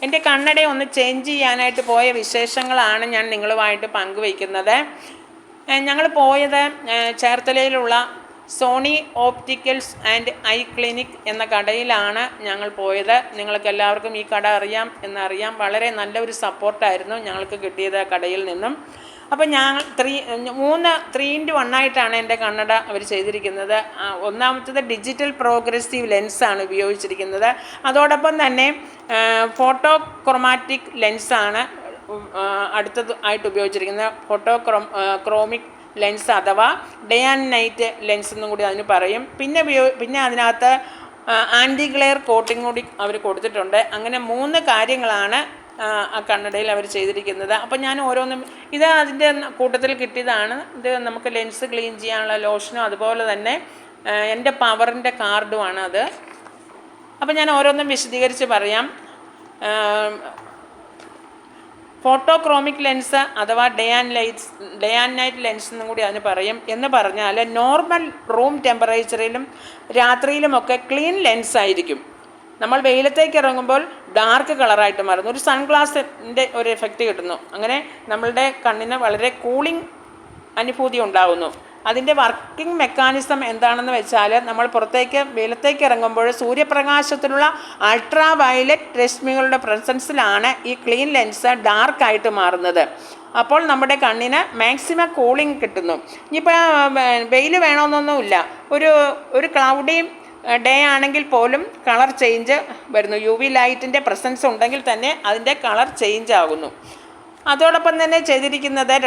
എൻ്റെ കണ്ണട ഒന്ന് ചേഞ്ച് ചെയ്യാനായിട്ട് പോയ വിശേഷങ്ങളാണ് ഞാൻ നിങ്ങളുമായിട്ട് പങ്കുവയ്ക്കുന്നത്. ഞങ്ങൾ പോയത് ചേർത്തലയിലുള്ള Sony opticals and eye clinic എന്ന കടയിലാണ് ഞങ്ങൾ പോയത്. നിങ്ങൾക്ക് എല്ലാവർക്കും ഈ കട അറിയാം എന്നറിയാം. വളരെ നല്ലൊരു സപ്പോർട്ടായിരുന്നു ഞങ്ങൾക്ക് കിട്ടിയത് കടയിൽ നിന്നും. അപ്പോൾ ഞങ്ങൾ 3-in-1 ആയിട്ടാണ് എൻ്റെ കണ്ണട അവർ ചെയ്തിരിക്കുന്നത്. ഒന്നാമത്തത് ഡിജിറ്റൽ പ്രോഗ്രസീവ് ലെൻസാണ് ഉപയോഗിച്ചിരിക്കുന്നത്. അതോടൊപ്പം തന്നെ ഫോട്ടോ ക്രോമാറ്റിക് ലെൻസാണ് അടുത്തത് ആയിട്ട് ഉപയോഗിച്ചിരിക്കുന്നത്. ക്രോമിക് ലെൻസ് അഥവാ ഡേ ആൻഡ് നൈറ്റ് ലെൻസ് എന്നും കൂടി അതിന് പറയും. പിന്നെ അതിനകത്ത് ആൻറ്റി ഗ്ലെയർ കോട്ടിംഗ് കൂടി അവർ കൊടുത്തിട്ടുണ്ട്. അങ്ങനെ 3 കാര്യങ്ങളാണ് ആ കണ്ണടയിൽ അവർ ചെയ്തിരിക്കുന്നത്. അപ്പം ഞാൻ ഓരോന്നും ഇത് അതിൻ്റെ കൂട്ടത്തിൽ കിട്ടിയതാണ്. ഇത് നമുക്ക് ലെൻസ് ക്ലീൻ ചെയ്യാനുള്ള ലോഷനും അതുപോലെ തന്നെ എൻ്റെ പവറിൻ്റെ കാർഡുമാണ് അത്. അപ്പം ഞാൻ ഓരോന്നും വിശദീകരിച്ച് പറയാം. ഫോട്ടോക്രോമിക് ലെൻസ് അഥവാ ഡേ ആൻഡ് നൈറ്റ് ലെൻസ് എന്നും കൂടി അതിന് പറയും. എന്ന് പറഞ്ഞാൽ നോർമൽ റൂം ടെമ്പറേച്ചറിലും രാത്രിയിലുമൊക്കെ ക്ലീൻ ലെൻസ് ആയിരിക്കും. നമ്മൾ വെയിലത്തേക്ക് ഇറങ്ങുമ്പോൾ ഡാർക്ക് കളറായിട്ട് മാറുന്നു. ഒരു സൺഗ്ലാസിൻ്റെ ഒരു എഫക്റ്റ് കിട്ടുന്നു. അങ്ങനെ നമ്മളുടെ കണ്ണിന് വളരെ കൂളിംഗ് അനുഭൂതി ഉണ്ടാകുന്നു. അതിൻ്റെ വർക്കിംഗ് മെക്കാനിസം എന്താണെന്ന് വെച്ചാൽ നമ്മൾ വെയിലത്തേക്ക് ഇറങ്ങുമ്പോൾ സൂര്യപ്രകാശത്തിലുള്ള അൾട്രാ വയലറ്റ് രശ്മികളുടെ പ്രസൻസിലാണ് ഈ ക്ലീൻ ലെൻസ് ഡാർക്കായിട്ട് മാറുന്നത്. അപ്പോൾ നമ്മുടെ കണ്ണിന് മാക്സിമം കൂളിംഗ് കിട്ടുന്നു. ഇനിയിപ്പോൾ വെയിൽ വേണമെന്നൊന്നുമില്ല. ഒരു ക്ലൗഡി ഡേ ആണെങ്കിൽ പോലും കളർ ചേഞ്ച് വരുന്നു. UV ലൈറ്റിൻ്റെ പ്രസൻസ് ഉണ്ടെങ്കിൽ തന്നെ അതിൻ്റെ കളർ ചേഞ്ച് ആകുന്നു. അതോടൊപ്പം തന്നെ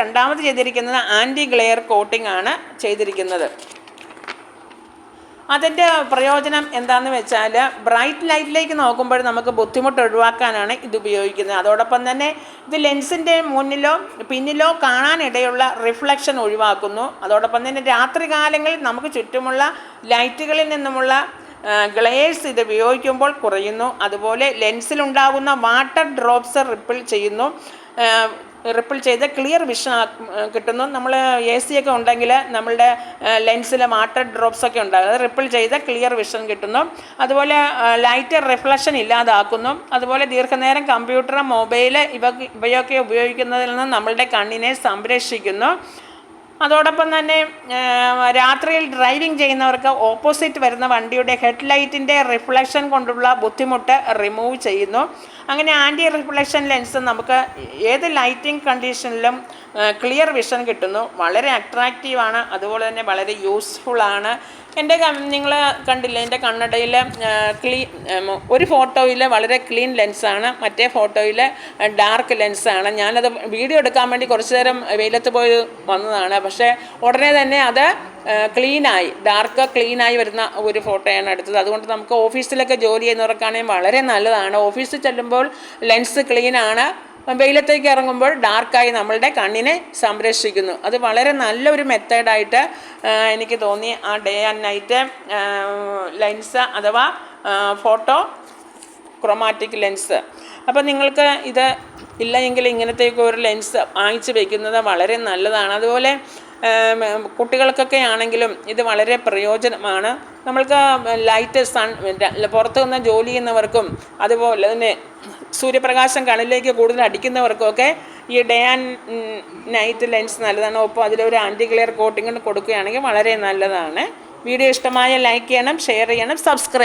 രണ്ടാമത് ചെയ്തിരിക്കുന്നത് ആൻറ്റി ഗ്ലെയർ കോട്ടിംഗ് ആണ് ചെയ്തിരിക്കുന്നത്. അതിൻ്റെ പ്രയോജനം എന്താണെന്ന് വെച്ചാൽ ബ്രൈറ്റ് ലൈറ്റിലേക്ക് നോക്കുമ്പോൾ നമുക്ക് ബുദ്ധിമുട്ട് ഒഴിവാക്കാനാണ് ഇത് ഉപയോഗിക്കുന്നത്. അതോടൊപ്പം തന്നെ ഇത് ലെൻസിൻ്റെ മുന്നിലോ പിന്നിലോ കാണാനിടയുള്ള റിഫ്ലക്ഷൻ ഒഴിവാക്കുന്നു. അതോടൊപ്പം തന്നെ രാത്രികാലങ്ങളിൽ നമുക്ക് ചുറ്റുമുള്ള ലൈറ്റുകളിൽ നിന്നുമുള്ള ഗ്ലെയർസ് ഇത് ഉപയോഗിക്കുമ്പോൾ കുറയുന്നു. അതുപോലെ ലെൻസിലുണ്ടാകുന്ന വാട്ടർ ഡ്രോപ്സ് റിപ്പിൾ ചെയ്ത് ക്ലിയർ വിഷൻ കിട്ടുന്നു. നമ്മൾ AC ഒക്കെ ഉണ്ടെങ്കിൽ നമ്മളുടെ ലെൻസിൽ വാട്ടർ ഡ്രോപ്സ് ഒക്കെ ഉണ്ടാകും. അത് റിപ്പിൾ ചെയ്ത് ക്ലിയർ വിഷൻ കിട്ടുന്നു. അതുപോലെ ലൈറ്റ് റിഫ്ലക്ഷൻ ഇല്ലാതാക്കുന്നു. അതുപോലെ ദീർഘനേരം കമ്പ്യൂട്ടർ, മൊബൈൽ ഇവയൊക്കെ ഉപയോഗിക്കുന്നതിൽ നിന്ന് നമ്മളുടെ കണ്ണിനെ സംരക്ഷിക്കുന്നു. അതോടൊപ്പം തന്നെ രാത്രിയിൽ ഡ്രൈവിംഗ് ചെയ്യുന്നവർക്ക് ഓപ്പോസിറ്റ് വരുന്ന വണ്ടിയുടെ ഹെഡ്ലൈറ്റിൻ്റെ റിഫ്ലക്ഷൻ കൊണ്ടുള്ള ബുദ്ധിമുട്ട് റിമൂവ് ചെയ്യുന്നു. അങ്ങനെ ആൻറ്റി റിഫ്ലക്ഷൻ ലെൻസ് നമുക്ക് ഏത് ലൈറ്റിംഗ് കണ്ടീഷനിലും ക്ലിയർ വിഷൻ കിട്ടുന്നു. വളരെ അട്രാക്റ്റീവാണ്. അതുപോലെ തന്നെ വളരെ യൂസ്ഫുള്ളാണ്. നിങ്ങൾ കണ്ടില്ലേ, എൻ്റെ കണ്ണടയിൽ ഒരു ഫോട്ടോയിൽ വളരെ ക്ലീൻ ലെൻസാണ്, മറ്റേ ഫോട്ടോയിൽ ഡാർക്ക് ലെൻസാണ്. ഞാനത് വീഡിയോ എടുക്കാൻ വേണ്ടി കുറച്ച് നേരം വെയിലത്ത് പോയി വന്നതാണ്. പക്ഷേ ഉടനെ തന്നെ അത് ഡാർക്ക് ക്ലീനായി വരുന്ന ഒരു ഫോട്ടോയാണ് എടുത്തത്. അതുകൊണ്ട് നമുക്ക് ഓഫീസിലൊക്കെ ജോലി ചെയ്യുന്നവർക്കാണെങ്കിൽ വളരെ നല്ലതാണ്. ഓഫീസിൽ ചെല്ലുമ്പോൾ ലെൻസ് ക്ലീനാണ്, വെയിലത്തേക്ക് ഇറങ്ങുമ്പോൾ ഡാർക്കായി നമ്മളുടെ കണ്ണിനെ സംരക്ഷിക്കുന്നു. അത് വളരെ നല്ലൊരു മെത്തേഡായിട്ട് എനിക്ക് തോന്നി ആ ഡേ ആൻഡ് നൈറ്റ് ലെൻസ് അഥവാ ഫോട്ടോ ക്രോമാറ്റിക് ലെൻസ്. അപ്പോൾ നിങ്ങൾക്ക് ഇത് ഇല്ലെങ്കിൽ ഇങ്ങനത്തേക്ക് ഒരു ലെൻസ് വാങ്ങിച്ച് വയ്ക്കുന്നത് വളരെ നല്ലതാണ്. അതുപോലെ കുട്ടികൾക്കൊക്കെ ആണെങ്കിലും ഇത് വളരെ പ്രയോജനമാണ്. നമ്മൾക്ക് പുറത്തു നിന്ന് ജോലി ചെയ്യുന്നവർക്കും അതുപോലെ തന്നെ സൂര്യപ്രകാശം കണ്ണിലേക്ക് കൂടുതൽ അടിക്കുന്നവർക്കൊക്കെ ഈ ഡേ ആൻഡ് നൈറ്റ് ലെൻസ് നല്ലതാണ്. ഒപ്പം അതിലൊരു ആൻറ്റി ഗ്ലെയർ കോട്ടിംഗ് കൊടുക്കുകയാണെങ്കിൽ വളരെ നല്ലതാണ്. വീഡിയോ ഇഷ്ടമായ ലൈക്ക് ചെയ്യണം, ഷെയർ ചെയ്യണം, സബ്സ്ക്രൈബ്